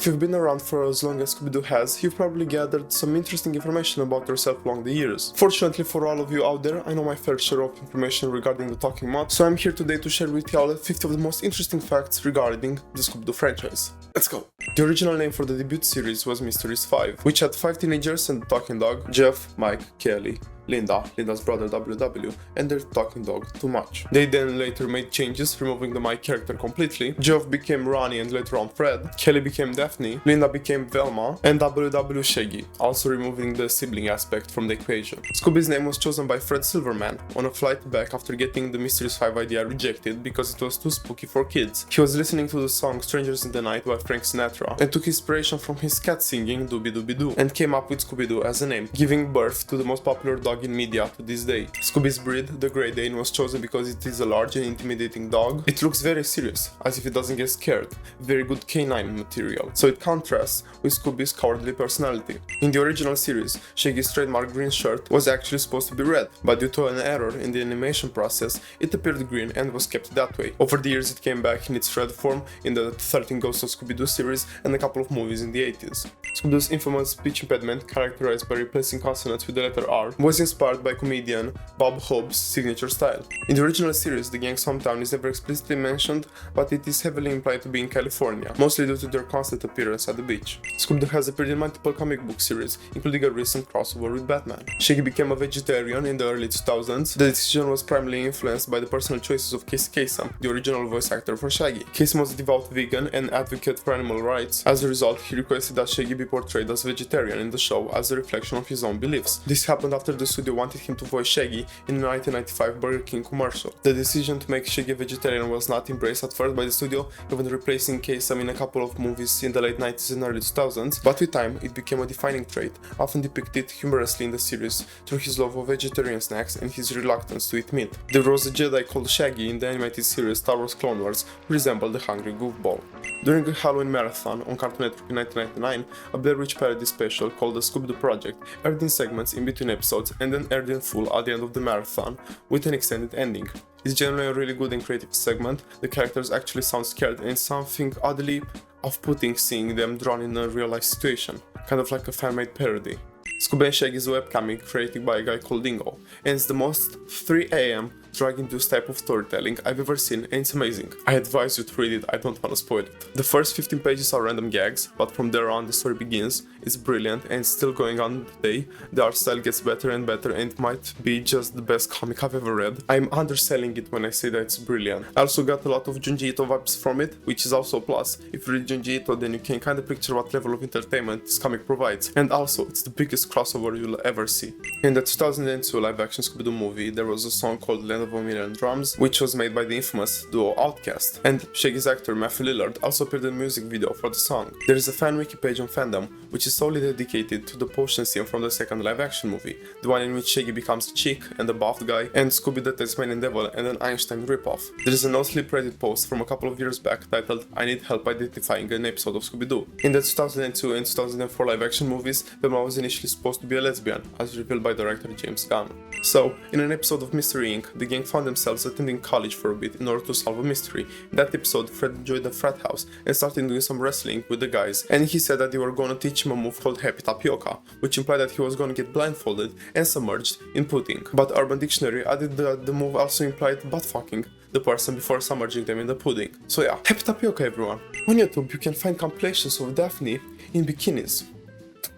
If you've been around for as long as Scooby-Doo has, you've probably gathered some interesting information about yourself along the years. Fortunately for all of you out there, I know my fair share of information regarding the talking mod, so I'm here today to share with y'all 50 of the most interesting facts regarding the Scooby-Doo franchise. Let's go! The original name for the debut series was Mysteries 5, which had 5 teenagers and a talking dog, Jeff, Mike, Kelly, Linda's brother WW, and their talking dog, Too Much. They then later made changes, removing the Mike character completely. Jeff became Ronnie and later on Fred, Kelly became Daphne, Linda became Velma, and WW Shaggy, also removing the sibling aspect from the equation. Scooby's name was chosen by Fred Silverman on a flight back after getting the Mysteries 5 idea rejected because it was too spooky for kids. He was listening to the song Strangers in the Night by Frank Sinatra and took inspiration from his cat singing Dooby Dooby Doo and came up with Scooby-Doo as a name, giving birth to the most popular dog in media to this day. Scooby's breed, the Great Dane, was chosen because it is a large and intimidating dog. It looks very serious, as if it doesn't get scared. Very good canine material, so it contrasts with Scooby's cowardly personality. In the original series, Shaggy's trademark green shirt was actually supposed to be red, but due to an error in the animation process, it appeared green and was kept that way. Over the years, it came back in its red form in the 13 Ghosts of Scooby-Doo series and a couple of movies in the 80s. Scooby-Doo's infamous speech impediment, characterized by replacing consonants with the letter R, was inspired by comedian Bob Hope's signature style. In the original series, the gang's hometown is never explicitly mentioned, but it is heavily implied to be in California, mostly due to their constant appearance at the beach. Scooby-Doo has appeared in multiple comic book series, including a recent crossover with Batman. Shaggy became a vegetarian in the early 2000s. The decision was primarily influenced by the personal choices of Casey Kasem, the original voice actor for Shaggy. Kasem was a devout vegan and advocate for animal rights. As a result, he requested that Shaggy be portrayed as vegetarian in the show as a reflection of his own beliefs. This happened after the studio wanted him to voice Shaggy in a 1995 Burger King commercial. The decision to make Shaggy a vegetarian was not embraced at first by the studio, even replacing Kasem in a couple of movies in the late 90s and early 2000s, but with time it became a defining trait, often depicted humorously in the series through his love of vegetarian snacks and his reluctance to eat meat. There was a Jedi called Shaggy in the animated series Star Wars Clone Wars who resembled the hungry goofball. During a Halloween marathon on Cartoon Network in 1999, a Blair Witch parody special called the Scooby-Doo Project aired in segments in between episodes and then aired in full at the end of the marathon with an extended ending. It's generally a really good and creative segment. The characters actually sound scared and it's something oddly off-putting seeing them drawn in a real-life situation, kind of like a fan-made parody. Scooby and Shaggy is a webcomic created by a guy called Dingo, and it's the most 3 AM drag-induced type of storytelling I've ever seen, and it's amazing. I advise you to read it, I don't want to spoil it. The first 15 pages are random gags, but from there on the story begins. It's brilliant and it's still going on today. The art style gets better and better and it might be just the best comic I've ever read. I'm underselling it when I say that it's brilliant. I also got a lot of Junji Ito vibes from it, which is also a plus. If you read Junji Ito, then you can kinda picture what level of entertainment this comic provides. And also, it's the biggest crossover you'll ever see. In the 2002 live-action Scooby-Doo movie, there was a song called Land of a Million Drums, which was made by the infamous duo Outkast, and Shaggy's actor Matthew Lillard also appeared in the music video for the song. There is a fan wiki page on fandom, which is solely dedicated to the potion scene from the second live-action movie, the one in which Shaggy becomes a chick and a buffed guy, and Scooby the Tasmanian Devil and an Einstein ripoff. There is a no-sleep Reddit post from a couple of years back titled "I need help identifying an episode of Scooby-Doo." In the 2002 and 2004 live-action movies, Velma was initially supposed to be a lesbian, as revealed by director James Gunn. So, in an episode of Mystery Inc., the gang found themselves attending college for a bit in order to solve a mystery. In that episode, Fred enjoyed the frat house and started doing some wrestling with the guys, and he said that they were gonna teach him a move called Happy Tapioca, which implied that he was gonna get blindfolded and submerged in pudding. But Urban Dictionary added that the move also implied butt fucking the person before submerging them in the pudding. So yeah, Happy Tapioca everyone. On YouTube you can find compilations of Daphne in bikinis.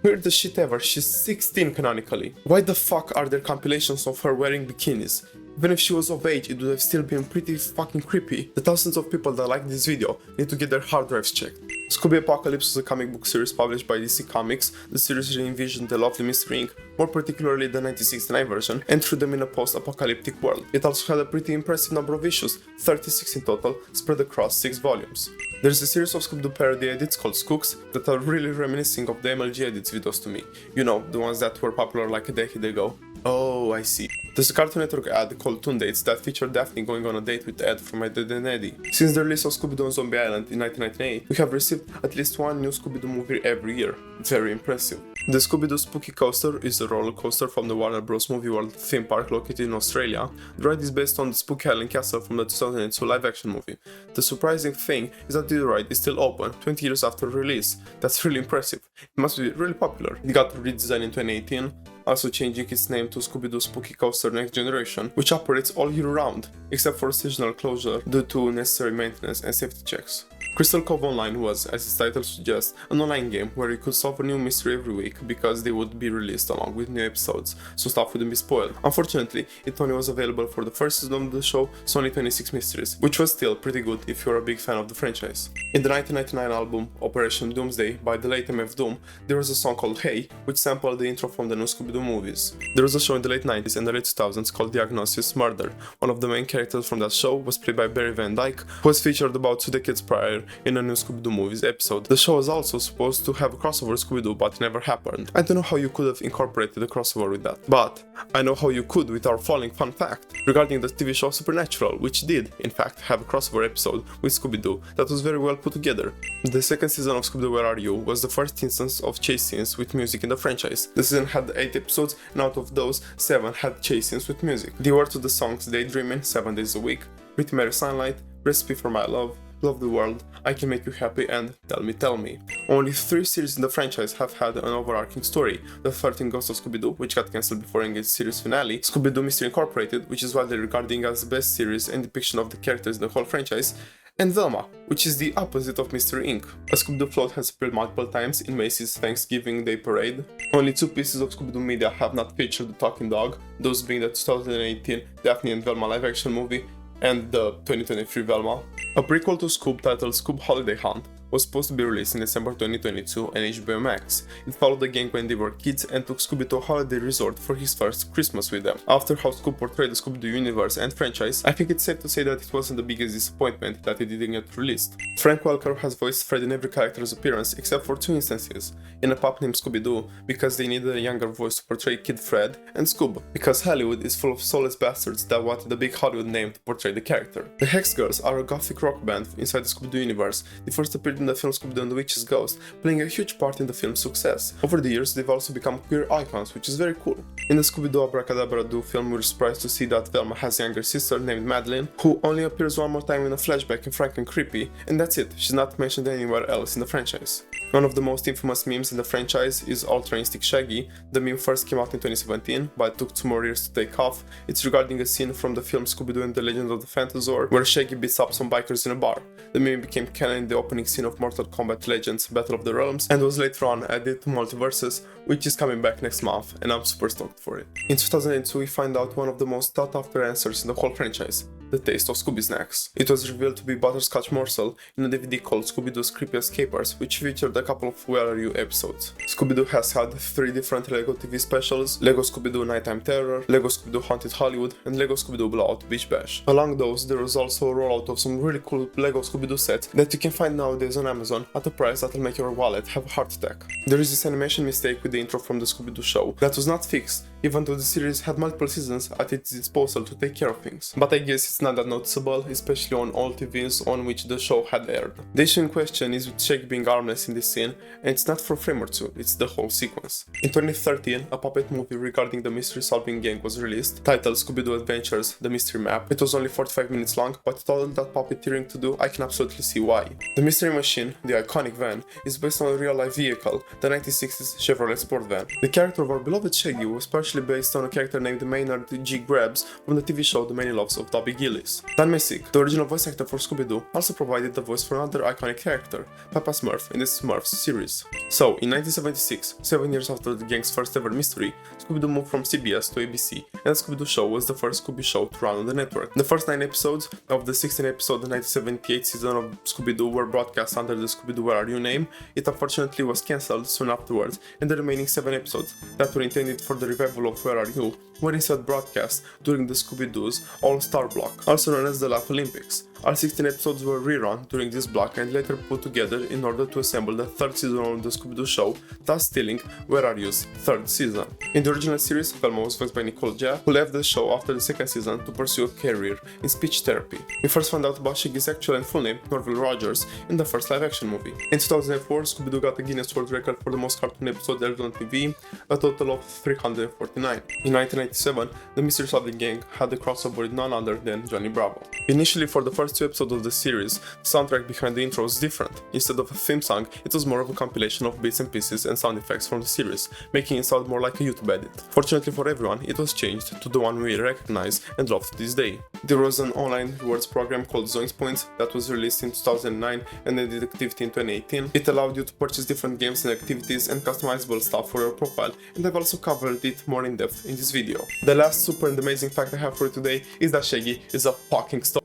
Weirdest shit ever, she's 16 canonically. Why the fuck are there compilations of her wearing bikinis? Even if she was of age, it would have still been pretty fucking creepy. The thousands of people that like this video need to get their hard drives checked. Scooby Apocalypse was a comic book series published by DC Comics. The series re-envisioned the lovely Mystery Inc., more particularly the 1969 version, and threw them in a post-apocalyptic world. It also had a pretty impressive number of issues, 36 in total, spread across 6 volumes. There's a series of Scooby-Doo parody edits called Skooks that are really reminiscing of the MLG edits videos to me. You know, the ones that were popular like a decade ago. Oh, I see. There's a Cartoon Network ad called Toon Dates that featured Daphne going on a date with Ed from Ed, Edd n Eddy. Since the release of Scooby-Doo on Zombie Island in 1998, we have received at least one new Scooby-Doo movie every year. Very impressive. The Scooby-Doo Spooky Coaster is a roller coaster from the Warner Bros. Movie World theme park located in Australia. The ride is based on the Spooky Island Castle from the 2002 live-action movie. The surprising thing is that the ride is still open 20 years after release. That's really impressive. It must be really popular. It got redesigned in 2018, also changing its name to Scooby-Doo Spooky Coaster Next Generation, which operates all year round, except for seasonal closure due to necessary maintenance and safety checks. Crystal Cove Online was, as its title suggests, an online game where you could solve a new mystery every week because they would be released along with new episodes, so stuff wouldn't be spoiled. Unfortunately, it only was available for the first season of the show, so only 26 mysteries, which was still pretty good if you're a big fan of the franchise. In the 1999 album Operation Doomsday by the late MF Doom, there was a song called Hey, which sampled the intro from the new Scooby-Doo movies. There was a show in the late 90s and the late 2000s called Diagnosis Murder. One of the main characters from that show was played by Barry Van Dyke, who was featured about 2 decades prior in a new Scooby-Doo movies episode. The show was also supposed to have a crossover Scooby-Doo, but it never happened. I don't know how you could have incorporated a crossover with that, but I know how you could with our following fun fact regarding the TV show Supernatural, which did, in fact, have a crossover episode with Scooby-Doo that was very well put together. The second season of Scooby-Doo Where Are You was the first instance of chase scenes with music in the franchise. The season had 8 episodes, and out of those, 7 had chase scenes with music. The words to the songs Daydreamin', 7 Days a Week, Pretty Mary Sunlight, Recipe for My Love, Love the World, I Can Make You Happy, and Tell Me. Only 3 series in the franchise have had an overarching story: The 13 Ghosts of Scooby-Doo, which got cancelled before ending its series finale, Scooby-Doo Mystery Incorporated, which is widely regarded as the best series and depiction of the characters in the whole franchise, and Velma, which is the opposite of Mystery Inc. A Scooby-Doo float has appeared multiple times in Macy's Thanksgiving Day Parade. Only 2 pieces of Scooby-Doo media have not featured the talking dog, those being the 2018 Daphne and Velma live-action movie and the 2023 Velma. A prequel to Scoob titled Scoob Holiday Hunt was supposed to be released in December 2022 on HBO Max. It followed the gang when they were kids and took Scooby to a holiday resort for his first Christmas with them. After how Scoob portrayed the Scooby-Doo universe and franchise, I think it's safe to say that it wasn't the biggest disappointment that it didn't get released. Frank Welker has voiced Fred in every character's appearance except for 2 instances: in a pup named Scooby-Doo because they needed a younger voice to portray Kid Fred, and Scoob because Hollywood is full of soulless bastards that wanted a big Hollywood name to portray the character. The Hex Girls are a gothic rock band inside the Scooby-Doo universe. They first appeared in the film Scooby-Doo and the Witch's Ghost, playing a huge part in the film's success. Over the years, they've also become queer icons, which is very cool. In the Scooby-Doo Abracadabra Doo film, we're surprised to see that Velma has a younger sister named Madeline, who only appears one more time in a flashback in Frank and Creepy, and that's it, she's not mentioned anywhere else in the franchise. One of the most infamous memes in the franchise is Ultra Instinct Shaggy. The meme first came out in 2017, but took 2 more years to take off. It's regarding a scene from the film Scooby-Doo and the Legend of the Phantasaur, where Shaggy beats up some bikers in a bar. The meme became canon in the opening scene of Mortal Kombat Legends Battle of the Realms, and was later on added to Multiverses, which is coming back next month, and I'm super stoked for it. In 2002, we find out one of the most sought after answers in the whole franchise: the taste of Scooby snacks. It was revealed to be butterscotch morsel in a DVD called Scooby-Doo's Creepiest Capers, which featured a couple of Where Are You episodes. Scooby-Doo has had 3 different LEGO TV specials: LEGO Scooby-Doo Nighttime Terror, LEGO Scooby-Doo Haunted Hollywood, and LEGO Scooby-Doo Blowout Beach Bash. Along those, there was also a rollout of some really cool LEGO Scooby-Doo sets that you can find nowadays on Amazon at a price that'll make your wallet have a heart attack. There is this animation mistake with the intro from the Scooby-Doo show that was not fixed, even though the series had multiple seasons at its disposal to take care of things. But I guess it's not that noticeable, especially on all TVs on which the show had aired. The issue in question is with Shaggy being armless in this scene, and it's not for a frame or 2, it's the whole sequence. In 2013, a puppet movie regarding the mystery solving gang was released, titled Scooby-Doo Adventures: The Mystery Map. It was only 45 minutes long, but with all that puppeteering to do, I can absolutely see why. The Mystery Machine, the iconic van, is based on a real-life vehicle, the 1960s Chevrolet sport van. The character of our beloved Shaggy was partially based on a character named Maynard G. Grabs from the TV show The Many Loves of Dobby Gillis. Dan Messick, the original voice actor for Scooby-Doo, also provided the voice for another iconic character, Papa Smurf, in the Smurfs series. So, in 1976, 7 years after the gang's first ever mystery, Scooby-Doo moved from CBS to ABC, and the Scooby-Doo show was the first Scooby show to run on the network. The first 9 episodes of the 16-episode 1978 season of Scooby-Doo were broadcast under the Scooby-Doo Where Are You name. It unfortunately was cancelled soon afterwards, and the remaining 7 episodes that were intended for the revival of Where Are You were instead broadcast during the Scooby-Doo's All-Star block, block, also known as the Laugh Olympics. All 16 episodes were rerun during this block and later put together in order to assemble the third season of the Scooby-Doo show, thus stealing Where Are You's third season. In the original series, Velma was voiced by Nicole Jia, who left the show after the second season to pursue a career in speech therapy. We first found out about Shaggy's actual and full name, Norville Rogers, in the first live-action movie. In 2004, Scooby-Doo got a Guinness World Record for the most cartoon episodes aired on TV, a total of 349. In 1997, the Mysteries of the Gang had a crossover with none other than Johnny Bravo. Initially, for the first 2 episodes of the series, the soundtrack behind the intro was different. Instead of a theme song, it was more of a compilation of bits and pieces and sound effects from the series, making it sound more like a YouTube edit. Fortunately for everyone, it was changed to the one we recognize and love to this day. There was an online rewards program called Zoinks Points that was released in 2009 and ended activity in 2018. It allowed you to purchase different games and activities and customizable stuff for your profile, and I've also covered it more in depth in this video. The last super and amazing fact I have for you today is that Shaggy is a fucking star.